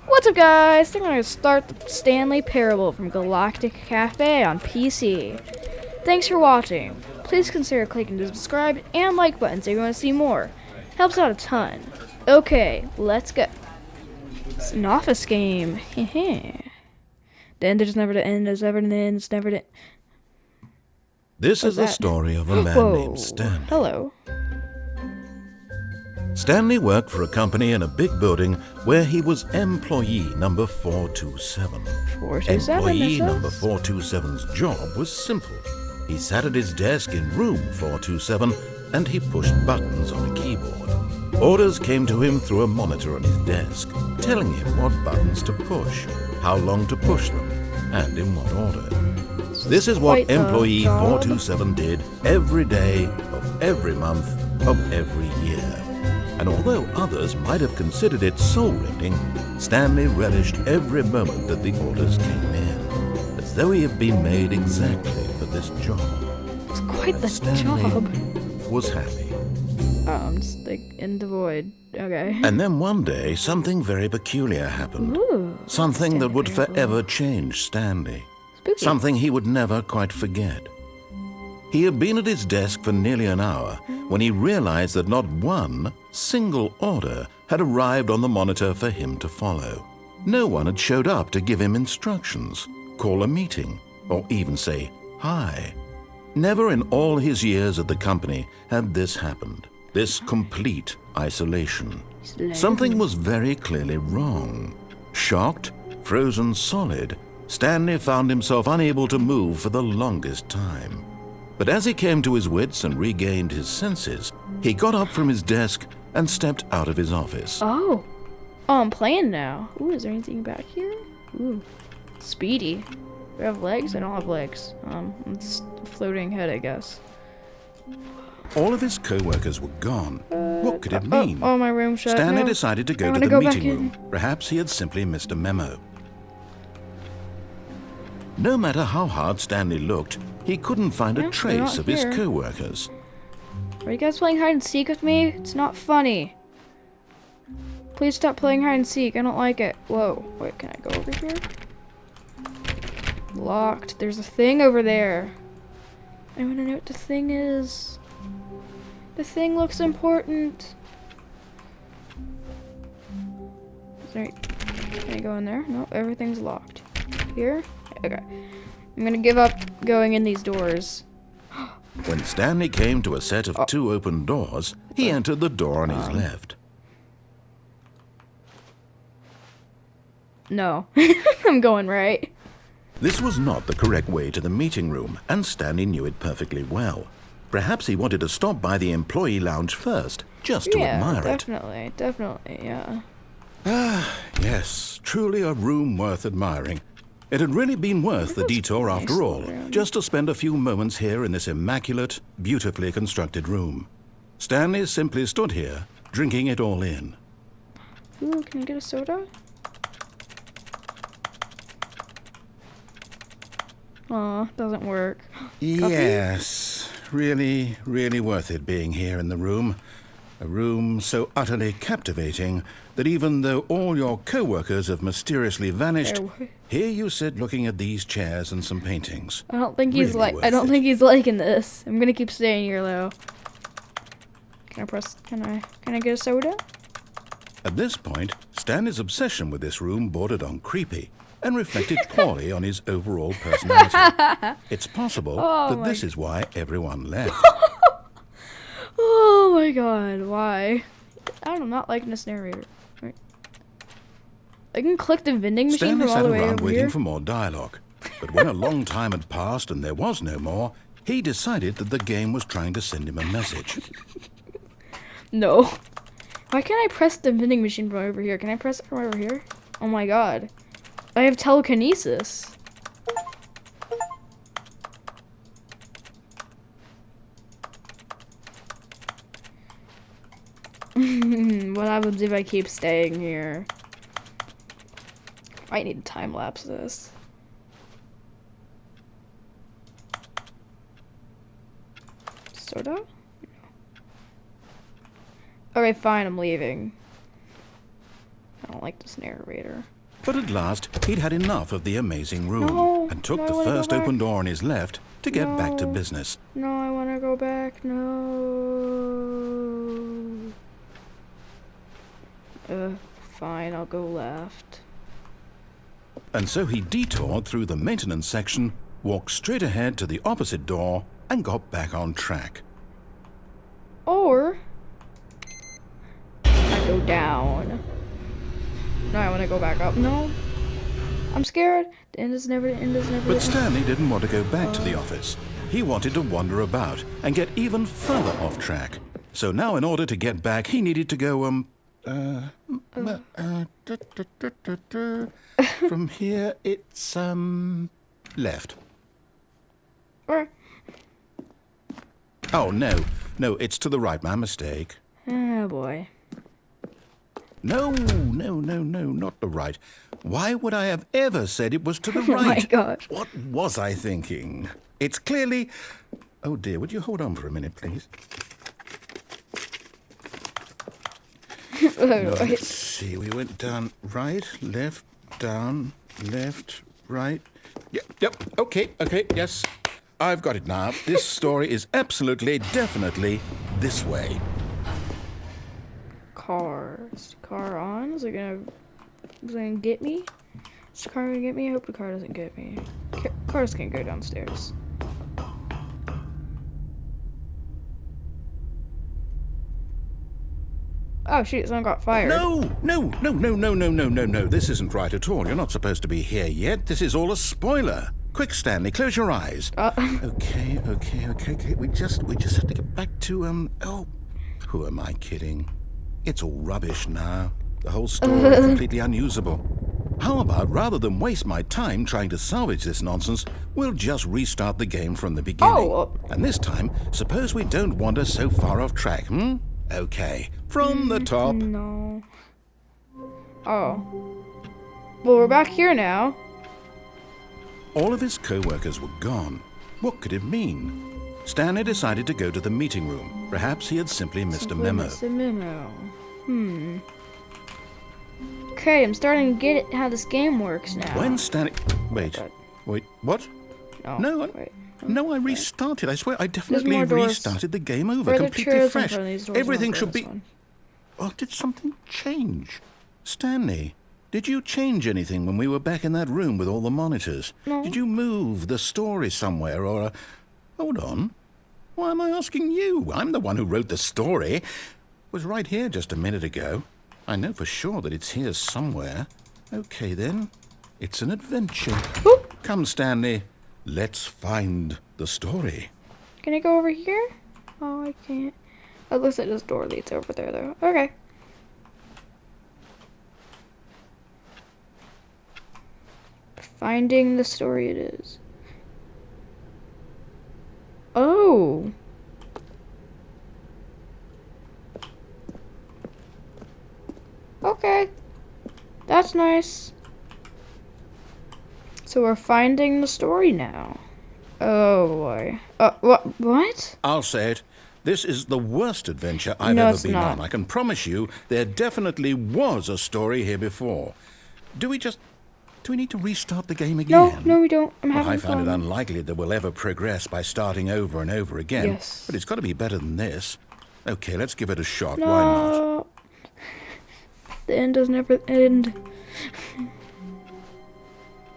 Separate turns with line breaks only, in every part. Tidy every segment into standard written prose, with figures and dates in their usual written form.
What's up, guys? I'm gonna start the Stanley Parable from Galactic Cafe on PC. Thanks for watching. Please consider clicking the subscribe and like buttons if you want to see more. Helps out a ton. Okay, let's go. It's an office game. The end is never to end, as ever to end, it's never to.
This is the story of a man named Stanley.
Hello.
Stanley worked for a company in a big building where he was employee number 427.
427.
Employee number 427's job was simple. He sat at his desk in room 427 and he pushed buttons on a keyboard. Orders came to him through a monitor on his desk, telling him what buttons to push, how long to push them, and in what order. This is what employee 427 did every day of every month of every year. And although others might have considered it soul-rending, Stanley relished every moment that the orders came in, as though he had been made exactly for this job.
It's quite the
Stanley
job.
Was happy.
I'm just like in the void. Okay.
And then one day, something very peculiar happened.
Ooh,
Something that would forever change Stanley.
Spooky.
Something he would never quite forget. He had been at his desk for nearly an hour when he realized that not one single order had arrived on the monitor for him to follow. No one had showed up to give him instructions, call a meeting, or even say hi. Never in all his years at the company had this happened, this complete isolation. Something was very clearly wrong. Shocked, frozen solid, Stanley found himself unable to move for the longest time. But as he came to his wits and regained his senses, he got up from his desk and stepped out of his office.
Oh, I'm playing now. Ooh, is there anything back here? Ooh, speedy. Do I have legs? I don't have legs. It's a floating head, I guess.
All of his co-workers were gone. What could it mean?
Oh, my room shut.
Stanley
No.
decided to
I
go to
wanna
the
go back
meeting
in.
room. Perhaps he had simply missed a memo. No matter how hard Stanley looked, he couldn't find a
they're
trace
not
of his
here.
co-workers.
Are you guys playing hide and seek with me? It's not funny. Please stop playing hide and seek. I don't like it. Whoa. Wait, can I go over here? Locked. There's a thing over there. I want to know what the thing is. The thing looks important. Is there, can I go in there? No, everything's locked. Here? Okay. I'm gonna give up going in these doors.
When Stanley came to a set of two open doors, he entered the door on his left.
No. I'm going right.
This was not the correct way to the meeting room, and Stanley knew it perfectly well. Perhaps he wanted to stop by the employee lounge first, just to admire it.
Definitely, yeah.
Yes, truly a room worth admiring. It had really been worth the detour after all, just to spend a few moments here in this immaculate, beautifully constructed room. Stanley simply stood here, drinking it all in.
Ooh, can I get a soda? Aw, doesn't work.
Yes, really, really worth it being here in the room. A room so utterly captivating that even though all your co-workers have mysteriously vanished, here you sit looking at these chairs and some paintings.
I don't think he's
Really
I don't
worth
think he's liking this. I'm gonna keep staying here though. Can I get a soda?
At this point, Stanley's obsession with this room bordered on creepy and reflected poorly on his overall personality. It's possible that this is why everyone left.
Oh my god, why? I'm not liking this narrator. Right. I can click the vending machine
Stanley
from all
sat
the way
around
over
waiting
here.
for more dialogue, but when a long time had passed and there was no more, he decided that the game was trying to send him a message.
No. Why can't I press the vending machine from over here? Can I press it from over here? Oh my god. I have telekinesis. What happens if I keep staying here? I need to time lapse this. Sorta? Okay, fine, I'm leaving. I don't like this narrator.
But at last, he'd had enough of the amazing room
No,
and took
no, I
the
wanna go
first
back.
open door on his left to get back to
No.
business.
No, I want to go back. No. Fine, I'll go left.
And so he detoured through the maintenance section, walked straight ahead to the opposite door, and got back on track.
Or I go down. No, I want to go back up. No. I'm scared. The end is never.
But Stanley didn't want to go back to the office. He wanted to wander about and get even further off track. So now in order to get back, he needed to go, from here, it's, left.
Or.
Oh, no, it's to the right, my mistake.
Oh boy.
No, not the right. Why would I have ever said it was to the
Oh my
right?
gosh.
What was I thinking? It's clearly... Oh dear, would you hold on for a minute, please? Let's see, we went down, right, left, down, left, right. Yep, okay, yes. I've got it now. This story is absolutely, definitely this way.
Cars. Car on? Is it gonna get me? Is the car gonna get me? I hope the car doesn't get me. Cars can go downstairs. Oh shoot, someone got fired.
No. This isn't right at all. You're not supposed to be here yet. This is all a spoiler. Quick, Stanley, close your eyes. Okay. We just have to get back to, oh, who am I kidding? It's all rubbish now. The whole story completely unusable. How about, rather than waste my time trying to salvage this nonsense, we'll just restart the game from the beginning.
Oh.
And this time, suppose we don't wander so far off track, Okay, from the top.
No. Oh. Well, we're back here now.
All of his co-workers were gone. What could it mean? Stanley decided to go to the meeting room. Perhaps he had simply missed a memo.
Missed a memo. Okay, I'm starting to get it how this game works now.
When Stanley... Wait, what? No, I restarted. I swear, I definitely
more doors.
restarted the game over,
Further
completely
chairs in
fresh.
front of these doors
Everything
won't go
should
this
be...
one.
Oh, did something change? Stanley, did you change anything when we were back in that room with all the monitors?
No.
Did you move the story somewhere or... Hold on. Why am I asking you? I'm the one who wrote the story. It was right here just a minute ago. I know for sure that it's here somewhere. Okay, then. It's an adventure.
Ooh.
Come, Stanley. Let's find the story.
Can I go over here? Oh, I can't. It looks like this door leads over there, though. Okay. Finding the story it is. Oh. Okay. That's nice. So we're finding the story now. Oh boy. What?
I'll say it. This is the worst adventure I've
No,
ever
it's
been
not.
on. I can promise you there definitely was a story here before. Do we need to restart the game again?
No, we don't. I'm
Well,
having
I find it
fun.
unlikely that we'll ever progress by starting over and over again.
Yes.
But it's got to be better than this. Okay, let's give it a shot. Why not?
No. The end does never end.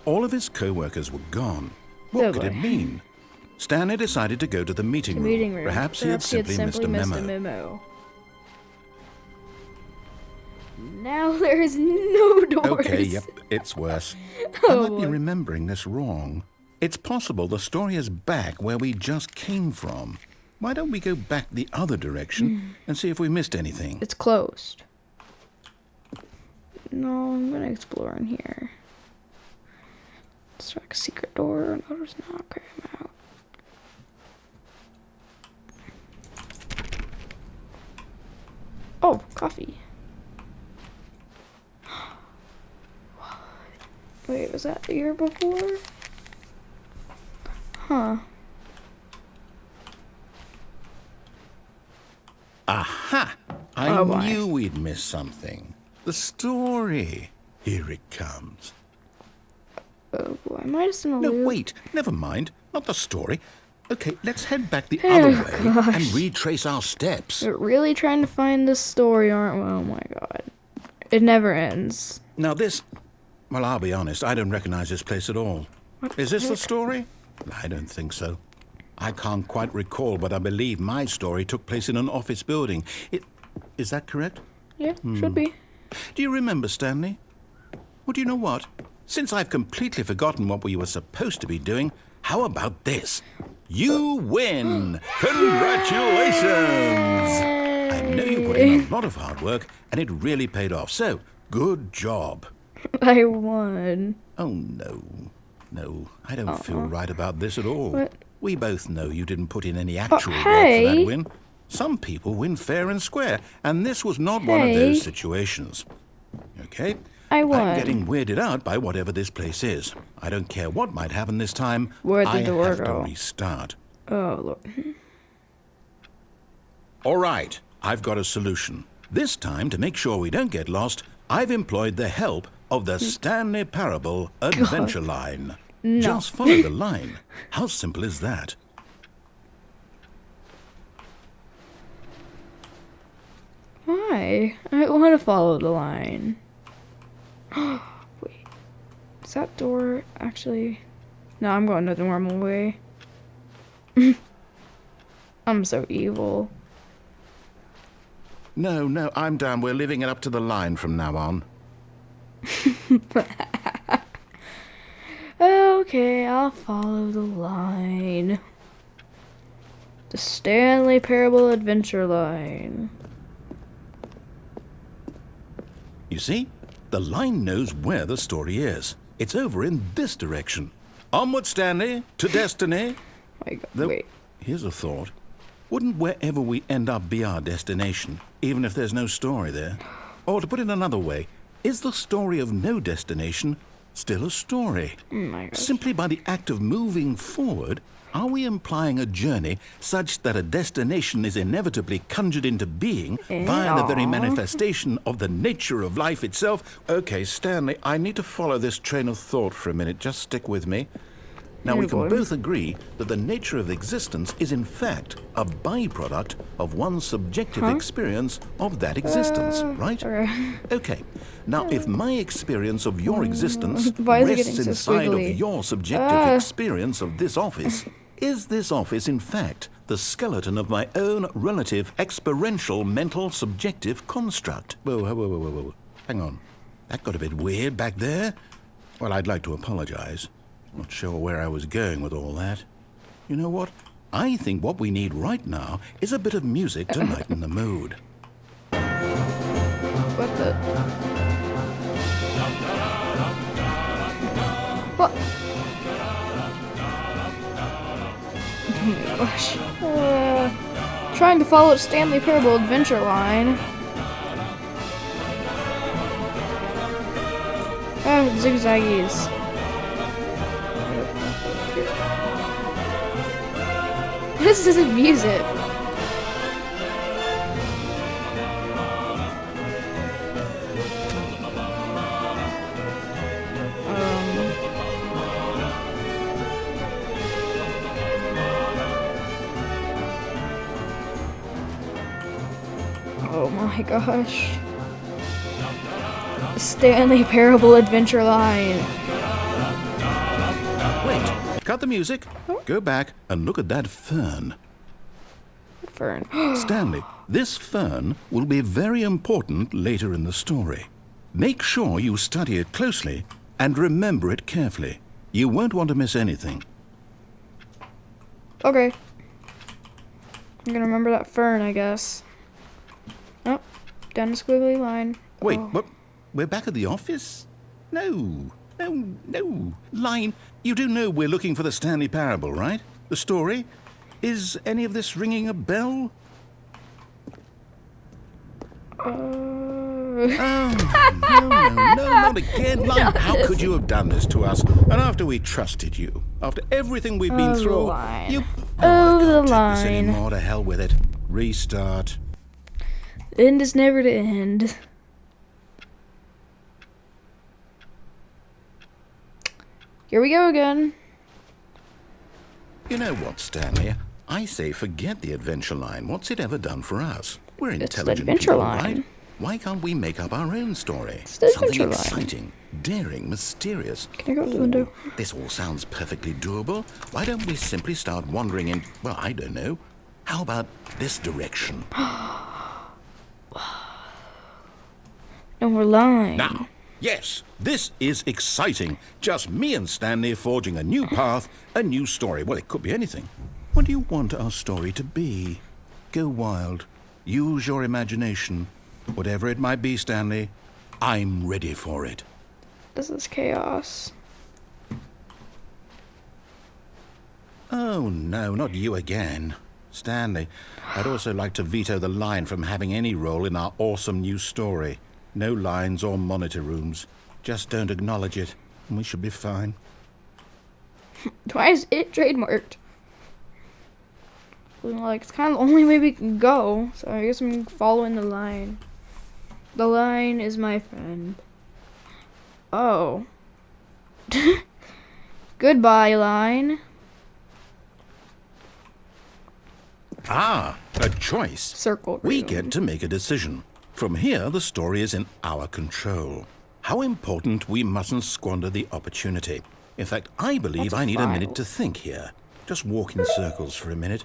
All of his co-workers were gone. What
Oh,
could it
boy.
mean? Stanley decided to go to the meeting room. Perhaps he had simply missed a memo.
Now there's no doors.
Okay, yep, it's worse. I might be remembering this wrong. It's possible the story is back where we just came from. Why don't we go back the other direction and see if we missed anything?
It's closed. No, I'm gonna explore in here. It's like a secret door. No, there's not. Okay, I'm out. Oh, Coffee. Wait, was that the year before? Huh.
Aha! I
Oh, boy.
knew we'd miss something. The story. Here it comes.
Oh boy, I might have seen a
No,
loop.
wait. Never mind. Not the story. Okay, let's head back the other way
gosh.
and retrace our steps.
We're really trying to find this story, aren't we? Oh my god. It never ends.
Now this... Well, I'll be honest. I don't recognize this place at all. Is this the story? I don't think so. I can't quite recall, but I believe my story took place in an office building. Is that correct?
Yeah, should be.
Do you remember, Stanley? Well, do you know what? Since I've completely forgotten what we were supposed to be doing, how about this? You win! Congratulations! I know you put in a lot of hard work, and it really paid off. So, good job.
I won.
Oh, no. No, I don't feel right about this at all.
What?
We both know you didn't put in any actual work for
hey.
that win. Some people win fair and square, and this was not one of
Hey.
those situations. Okay?
I won.
I'm getting weirded out by whatever this place is. I don't care what might happen this time.
Where'd the
I
door
have to
go?
restart.
Oh, Lord.
All right, I've got a solution. This time, to make sure we don't get lost, I've employed the help of the Stanley Parable Adventure Line.
No.
Just follow the line. How simple is that?
Why? I want to follow the line. Wait. Is that door actually... No, I'm going the normal way. I'm so evil.
No, I'm down. We're leaving it up to the line from now on.
Okay, I'll follow the line. The Stanley Parable Adventure Line.
You see? The line knows where the story is. It's over in this direction. Onward, Stanley, to destiny.
My God,
Though,
wait.
here's a thought. Wouldn't wherever we end up be our destination, even if there's no story there? Or to put it another way, is the story of no destination still a story?
Oh my gosh.
Simply by the act of moving forward, are we implying a journey such that a destination is inevitably conjured into being via the very
Aw.
manifestation of the nature of life itself? Okay, Stanley, I need to follow this train of thought for a minute. Just stick with me. Now, we can
boy.
both agree that the nature of existence is, in fact, a byproduct of one's subjective experience of that existence, right?
Alright.
Okay. Now, if my experience of your existence
Why is it
rests
getting so
inside
squiggly?
of your subjective experience of this office, is this office, in fact, the skeleton of my own relative experiential mental subjective construct? Whoa. Hang on. That got a bit weird back there. Well, I'd like to apologize. Not sure where I was going with all that. You know what? I think what we need right now is a bit of music to lighten the mood.
What the? What? Oh my gosh. Trying to follow Stanley Parable Adventure Line. Oh, zigzaggies. What is this music? Oh my gosh. Stanley Parable Adventure Line.
Wait, cut the music. Go back and look at that fern.
Fern.
Stanley, this fern will be very important later in the story. Make sure you study it closely and remember it carefully. You won't want to miss anything.
Okay. I'm gonna remember that fern, I guess. Oh, down the squiggly line.
Wait,
Oh.
what? We're back at the office? No. Line, you do know we're looking for the Stanley Parable, right? The story? Is any of this ringing a bell? Oh, no, not again. Line, how could you have done this to us? And after we trusted you, after everything we've been through, you...
Oh,
I
the
can't take this
line.
anymore. To hell with it. Restart.
The end is never to end. Here we go again.
You know what, Stanley? I say forget the adventure line. What's it ever done for us? We're
It's the
intelligent
adventure
people,
line.
right? Why can't we make up our own story?
It's the
Something
adventure line.
exciting, daring, mysterious.
Can I go out the window?
This all sounds perfectly doable. Why don't we simply start wandering in, well, I don't know. How about this direction?
No more line.
Now, yes, this is exciting. Just me and Stanley forging a new path, a new story. Well, it could be anything. What do you want our story to be? Go wild. Use your imagination. Whatever it might be, Stanley, I'm ready for it.
This is chaos.
Oh, no, not you again. Stanley, I'd also like to veto the line from having any role in our awesome new story. No lines or monitor rooms. Just don't acknowledge it, and we should be fine.
Why is it trademarked? Like, it's kind of the only way we can go, so I guess I'm following the line. The line is my friend. Oh. Goodbye, line.
Ah, a choice.
Circle
We
room.
get to make a decision. From here, the story is in our control. How important, we mustn't squander the opportunity. In fact, I believe
That's a
I need a
file.
minute to think here. Just walk in circles for a minute.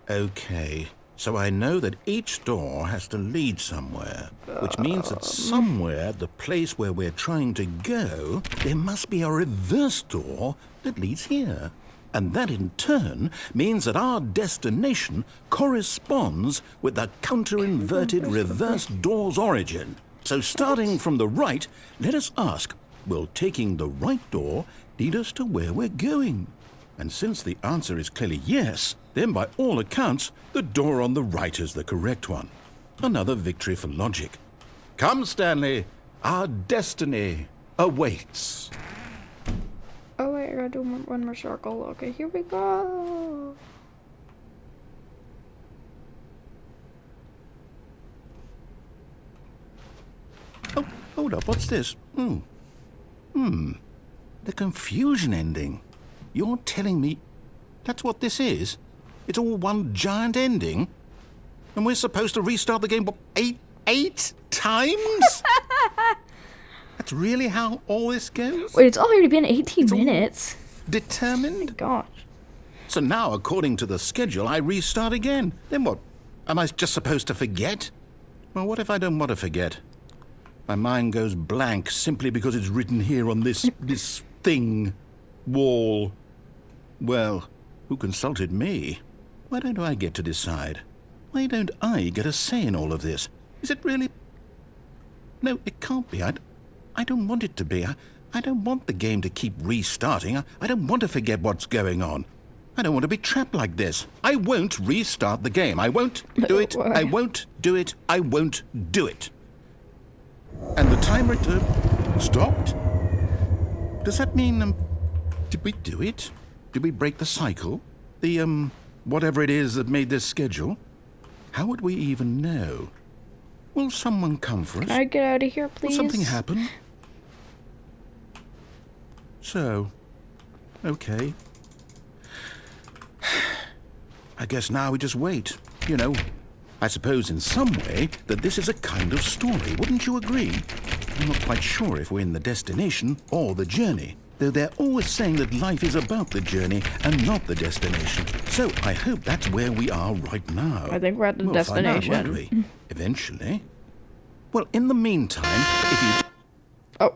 Okay, so I know that each door has to lead somewhere, which means that somewhere, the place where we're trying to go, there must be a reverse door that leads here. And that in turn means that our destination corresponds with the counter-inverted reverse door's origin. So starting from the right, let us ask, will taking the right door lead us to where we're going? And since the answer is clearly yes, then by all accounts, the door on the right is the correct one. Another victory for logic. Come, Stanley, our destiny awaits.
Oh wait, I gotta do one more circle. Okay, here we go.
Oh, hold up, what's this? The confusion ending. You're telling me that's what this is? It's all one giant ending? And we're supposed to restart the game, what, eight times? That's really how all this goes?
Wait, it's already been 18 minutes.
Determined?
Gosh.
So now, according to the schedule, I restart again. Then what? Am I just supposed to forget? Well, what if I don't want to forget? My mind goes blank simply because it's written here on this thing, wall. Well, who consulted me? Why don't I get to decide? Why don't I get a say in all of this? Is it really... No, it can't be. I don't want it to be. I don't want the game to keep restarting. I don't want to forget what's going on. I don't want to be trapped like this. I won't restart the game. I won't do it. I won't do it. I won't do it. And the timer stopped? Does that mean, did we do it? Did we break the cycle? The, whatever it is that made this schedule? How would we even know? Will someone come for us?
Can I get out of here, please?
Will something happen? So, okay. I guess now we just wait. You know, I suppose in some way that this is a kind of story, wouldn't you agree? I'm not quite sure if we're in the destination or the journey, though they're always saying that life is about the journey and not the destination. So I hope that's where we are right now.
I think we're at the
We'll find out,
destination.
won't we? Eventually. Well, in the meantime, if you...
Oh.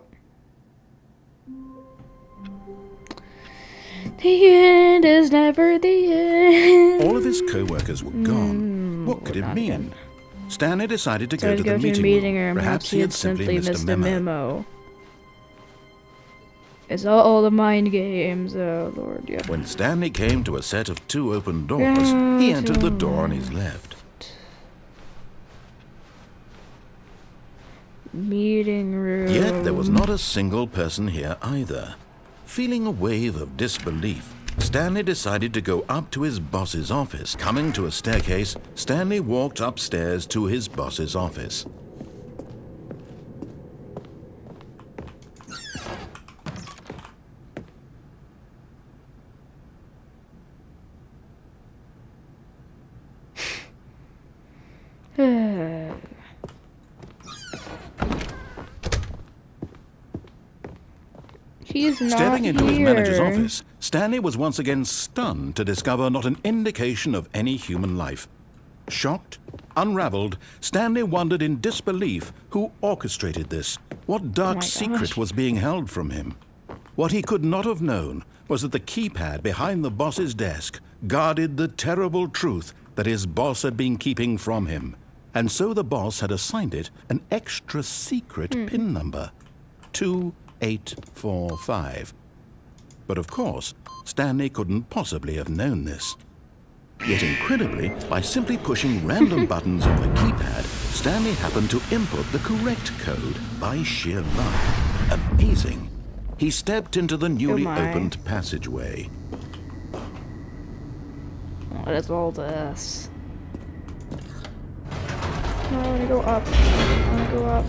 The end is never the end.
All of his co-workers were gone. What could it
not
mean?
again.
Stanley decided to
So
go
to
to
go
the
to a
meeting
meeting
room.
or perhaps he had simply missed a memo. It's all the mind games, oh lord, yeah.
When Stanley came to a set of 2 open doors, he entered the door on his left.
Meeting room.
Yet there was not a single person here either. Feeling a wave of disbelief, Stanley decided to go up to his boss's office. Coming to a staircase, Stanley walked upstairs to his boss's office.
He's not
Stepping into his
here.
manager's office, Stanley was once again stunned to discover not an indication of any human life. Shocked, unraveled, Stanley wondered in disbelief who orchestrated this. What dark secret was being held from him? What he could not have known was that the keypad behind the boss's desk guarded the terrible truth that his boss had been keeping from him. And so the boss had assigned it an extra secret PIN number, 2845. But of course, Stanley couldn't possibly have known this. Yet incredibly, by simply pushing random buttons on the keypad, Stanley happened to input the correct code by sheer luck. Amazing. He stepped into the newly opened passageway.
What is all this? No, I want to go up. I want to go up.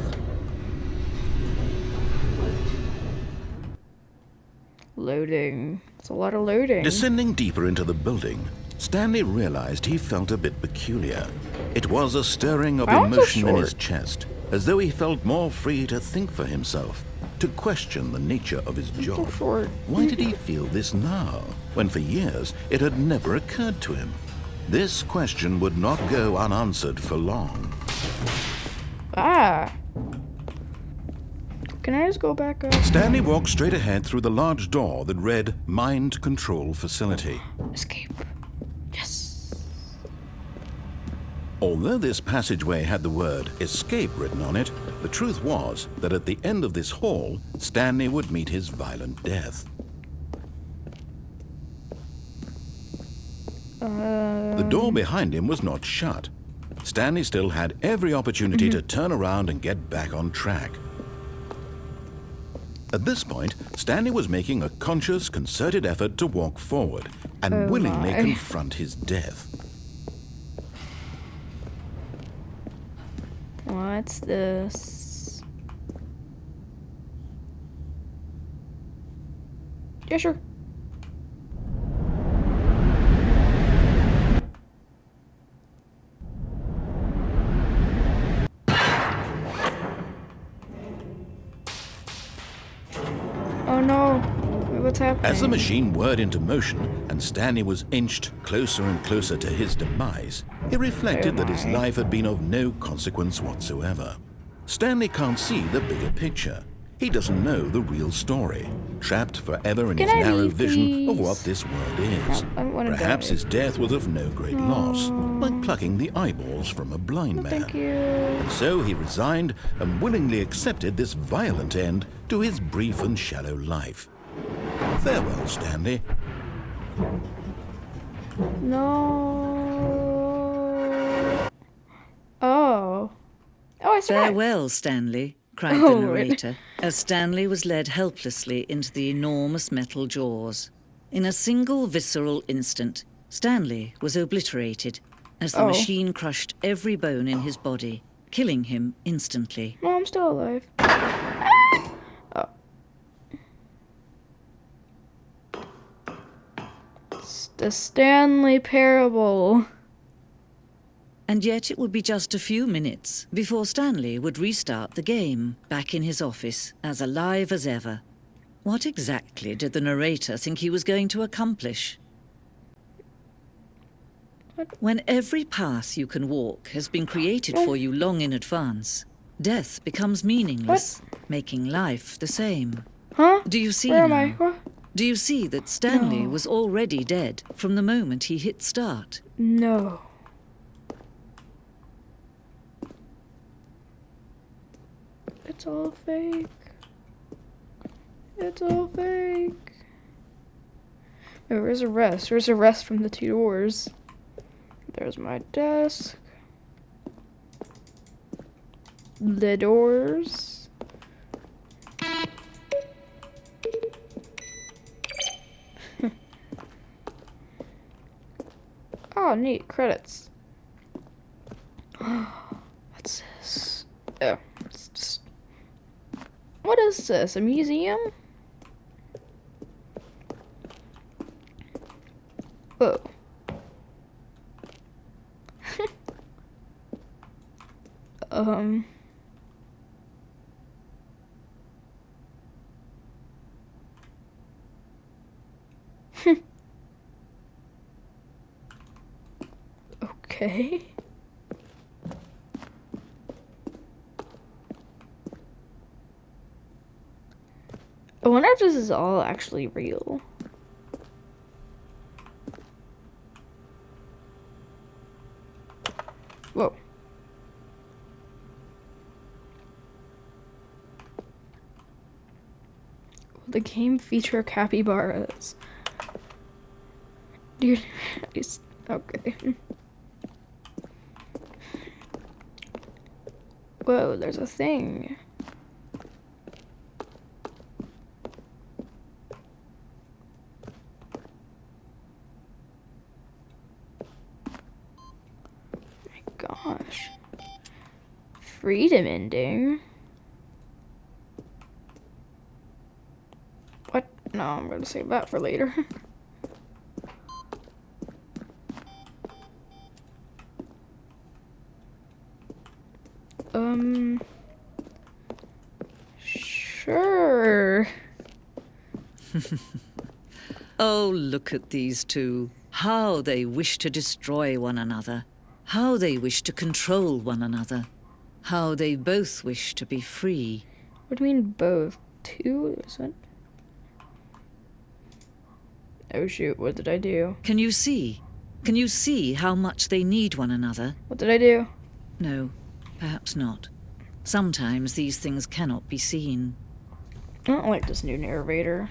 Loading. It's a lot of loading.
Descending deeper into the building, Stanley realized he felt a bit peculiar. It was a stirring of emotion in his chest, as though he felt more free to think for himself, to question the nature of his job. Why did he feel this now, when for years it had never occurred to him? This question would not go unanswered for long.
Can I just go back up?
Stanley walked straight ahead through the large door that read Mind Control Facility.
Escape. Yes.
Although this passageway had the word escape written on it, the truth was that at the end of this hall, Stanley would meet his violent death. The door behind him was not shut. Stanley still had every opportunity to turn around and get back on track. At this point, Stanley was making a conscious, concerted effort to walk forward and willingly confront his death.
What's this? Yeah, sure. Oh no. Wait, what's happening?
As the machine whirred into motion and Stanley was inched closer and closer to his demise, he reflected that his life had been of no consequence whatsoever. Stanley can't see the bigger picture. He doesn't know the real story, trapped forever in his narrow vision of what this world is. Perhaps his death was of no great loss, like plucking the eyeballs from a blind man.
Thank you.
And so he resigned and willingly accepted this violent end to his brief and shallow life. Farewell, Stanley.
No. Oh. Oh, I saw it.
Farewell, Stanley, cried the narrator, as Stanley was led helplessly into the enormous metal jaws. In a single visceral instant, Stanley was obliterated as the machine crushed every bone in his body, killing him instantly.
No, I'm still alive. Oh. It's the Stanley Parable.
And yet it would be just a few minutes before Stanley would restart the game, back in his office, as alive as ever. What exactly did the narrator think he was going to accomplish? When every path you can walk has been created for you long in advance, death becomes meaningless, making life the same.
Huh?
Do you see
Where
now?
am I? What?
Do you see that Stanley was already dead from the moment he hit start?
No. It's all fake. It's all fake. Wait, where's the rest? Where's the rest from the two doors? There's my desk. the doors. Oh, neat. Credits. What's this? Oh, it's just... What is this? A museum? Whoa. um... Okay. I wonder if this is all actually real. Whoa. Will the game feature capybaras? Dude, it's okay. Whoa, there's a thing. My gosh. Freedom ending. What? No, I'm gonna save that for later. Sure.
Oh, look at these two. How they wish to destroy one another. How they wish to control one another. How they both wish to be free.
What do you mean both? Two? Is it? Oh shoot, what did I do?
Can you see? Can you see how much they need one another?
What did I do?
No, perhaps not. Sometimes these things cannot be seen.
I don't like this new narrator.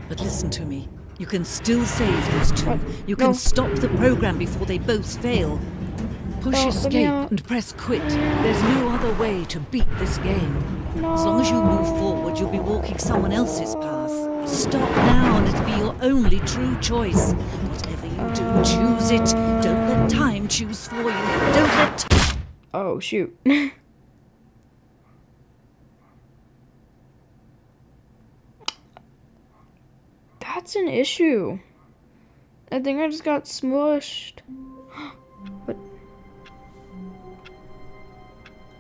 But listen to me. You can still save these two.
What?
You can
No.
stop the program before they both fail. Push
Oh, let me
escape
out.
and press quit. There's no other way to beat this game.
No.
As long as you move forward, you'll be walking someone else's path. Stop now and it'll be your only true choice. Whatever you do, choose it. Don't let time choose for you. Don't let...
Oh shoot. That's an issue. I think I just got smushed. What?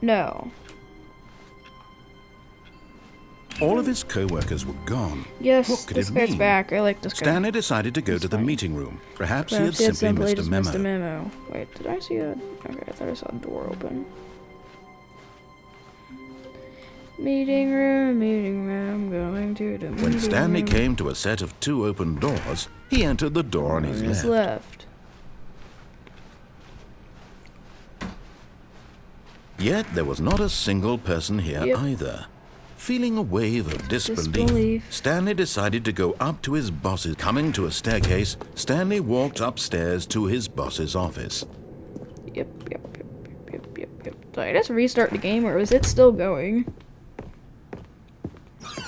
No.
All of his co-workers were gone.
Yes,
What could
this
it
guy's
mean?
back. I like this guy.
Stanley decided to go
He's
to the
fine.
meeting room. Perhaps he had
Perhaps he had
simply missed a
just
memo.
missed a memo. Wait, did I see a... Okay, I thought I saw a door open. Meeting room, going to the meeting
When Stanley
room.
came to a set of two open doors, he entered the door on his
On his
left.
left.
Yet there was not a single person here
Yep.
either. Feeling a wave of disbelief,
Disbelief.
Stanley decided to go up to his boss's. Coming to a staircase, Stanley walked upstairs to his boss's office.
Yep. Did I just restart the game, or is it still going?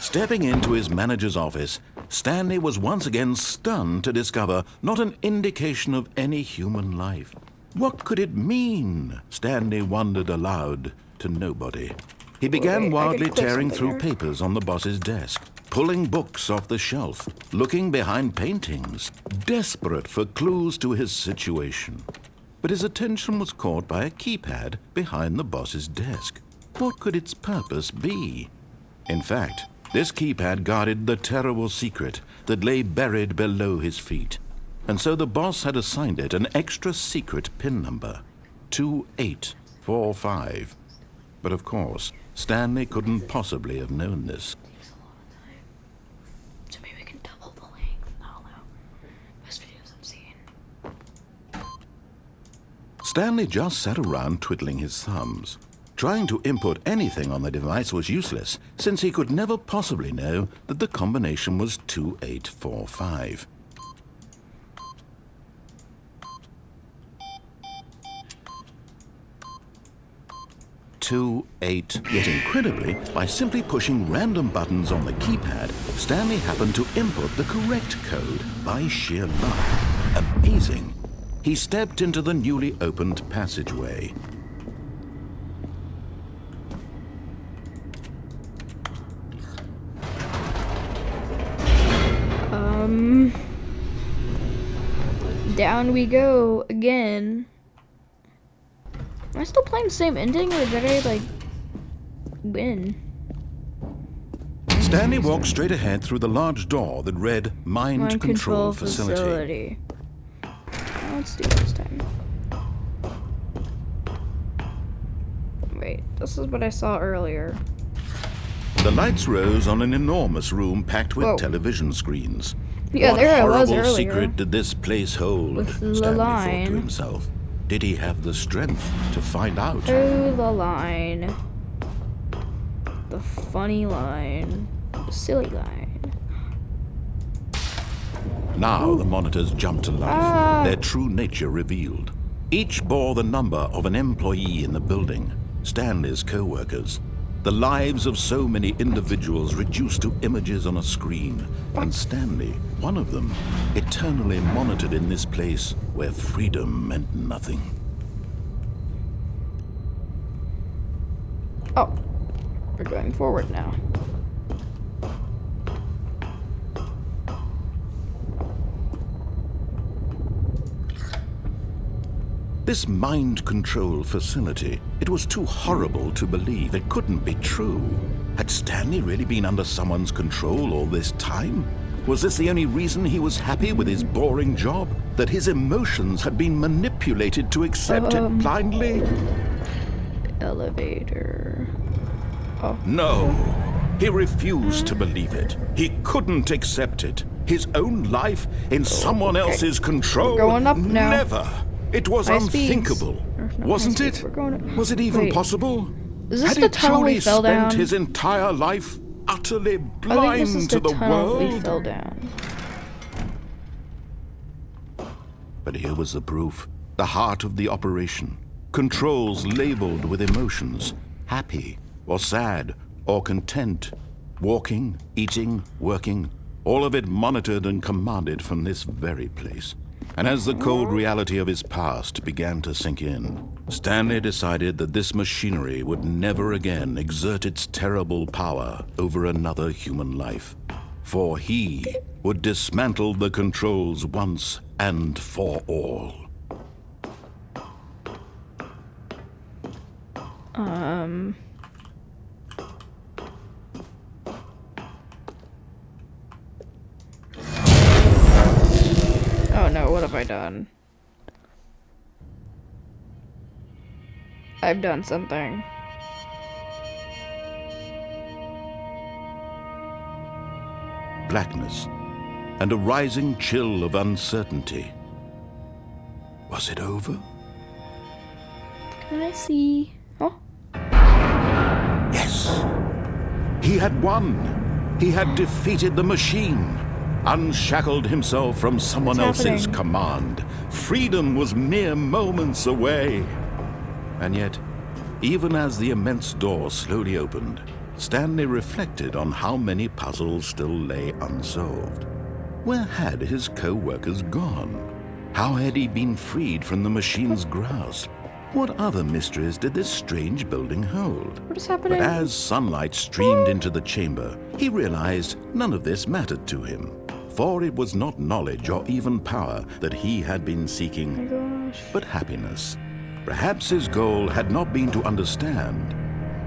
Stepping into his manager's office, Stanley was once again stunned to discover not an indication of any human life. What could it mean? Stanley wondered aloud to nobody. He began
Wait, I
wildly
could click
tearing
something
through
here.
papers on the boss's desk, pulling books off the shelf, looking behind paintings, desperate for clues to his situation. But his attention was caught by a keypad behind the boss's desk. What could its purpose be? In fact, this keypad guarded the terrible secret that lay buried below his feet. And so the boss had assigned it an extra secret PIN number, 2845. But of course, Stanley couldn't possibly have known this.
So maybe we can double the length. I don't know. Best videos I'm seeing.
Stanley just sat around twiddling his thumbs. Trying to input anything on the device was useless, since he could never possibly know that the combination was 2845. 228. Yet incredibly, by simply pushing random buttons on the keypad, Stanley happened to input the correct code by sheer luck. Amazing. He stepped into the newly opened passageway.
Down we go again. Am I still playing the same ending, or did I, like, win?
Stanley walked straight ahead through the large door that read Mind Control Facility.
Let's do this time. Wait, this is what I saw earlier.
The lights rose on an enormous room packed with
Whoa.
television screens.
Yeah,
What
there I was
horrible
earlier.
secret did this place hold?
With the
Stanley thought
line.
to himself. Did he have the strength to find out?
Oh, the line. The funny line. The silly line.
Now the monitors jumped to life, their true nature revealed. Each bore the number of an employee in the building, Stanley's co-workers. The lives of so many individuals reduced to images on a screen, and Stanley, one of them, eternally monitored in this place where freedom meant nothing.
Oh, we're going forward now.
This mind control facility, it was too horrible to believe. It couldn't be true. Had Stanley really been under someone's control all this time? Was this the only reason he was happy with his boring job? That his emotions had been manipulated to accept it blindly?
Elevator. Oh.
No. He refused to believe it. He couldn't accept it. His own life in someone else's control?
We're going up now.
Never. It was
High speeds.
unthinkable.
Or not
Wasn't
high
it?
speeds, we're going up.
Was it even
Wait.
possible?
Is this
Had
the
he
tunnel
truly
we fell
spent
down?
his entire life utterly
I think
blind
this is
to
the
the
tunnel we
world?
fell down.
But here was the proof. The heart of the operation. Controls labeled with emotions. Happy, or sad, or content. Walking, eating, working. All of it monitored and commanded from this very place. And as the cold reality of his past began to sink in, Stanley decided that this machinery would never again exert its terrible power over another human life. For he would dismantle the controls once and for all.
Oh no, what have I done? I've done something.
Blackness and a rising chill of uncertainty. Was it over?
Can I see? Oh,
Yes. He had won. He had defeated the machine, unshackled himself from someone
What's
else's
happening?
command. Freedom was mere moments away. And yet, even as the immense door slowly opened, Stanley reflected on how many puzzles still lay unsolved. Where had his co-workers gone? How had he been freed from the machine's grasp? What other mysteries did this strange building hold?
what is happening?
But as sunlight streamed into the chamber, he realized none of this mattered to him. For it was not knowledge or even power that he had been seeking,
Oh my gosh.
but happiness. Perhaps his goal had not been to understand,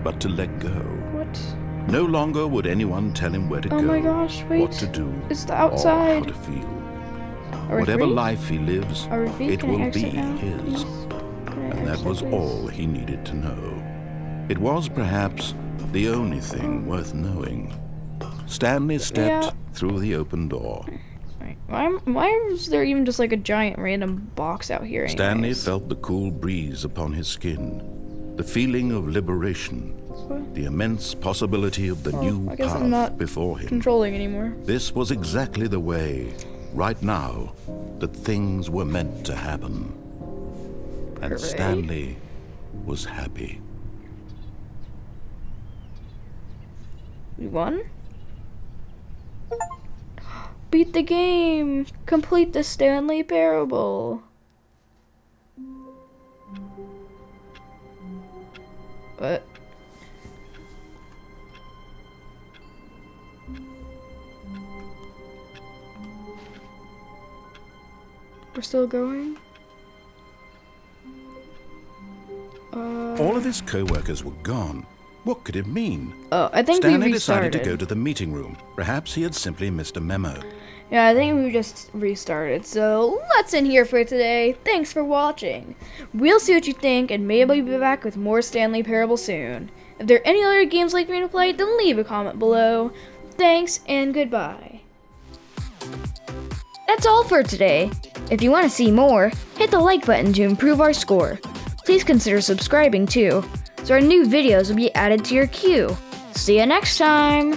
but to let go.
What?
No longer would anyone tell him where to
Oh
go,
my gosh, wait.
what to do,
It's the
or how
outside.
to feel.
Are we
Whatever
free?
life he lives,
Are we free?
it
Can I
will
exit
be
now,
his.
please? Can I
And that
exit,
was
please?
all he needed to know. It was perhaps the only thing worth knowing. Stanley stepped
Yeah.
through the open door.
Right. Why is there even just like a giant random box out here?
Stanley
anyways?
felt the cool breeze upon his skin, the feeling of liberation,
What?
the immense possibility of the new
I guess
path
I'm not
before him.
controlling anymore.
This was exactly the way, right now, that things were meant to happen. And
Hooray.
Stanley was happy.
We won? Beat the game! Complete the Stanley Parable! What? We're still going?
All of his co-workers were gone. What could it mean?
Oh, I think
Stanley
we restarted.
decided to go to the meeting room. Perhaps he had simply missed a memo.
Yeah, I think we just restarted. So that's in here for today. Thanks for watching. We'll see what you think, and maybe we'll be back with more Stanley Parable soon. If there are any other games like me to play, then leave a comment below. Thanks and goodbye. That's all for today. If you want to see more, hit the like button to improve our score. Please consider subscribing too, so our new videos will be added to your queue. See you next time!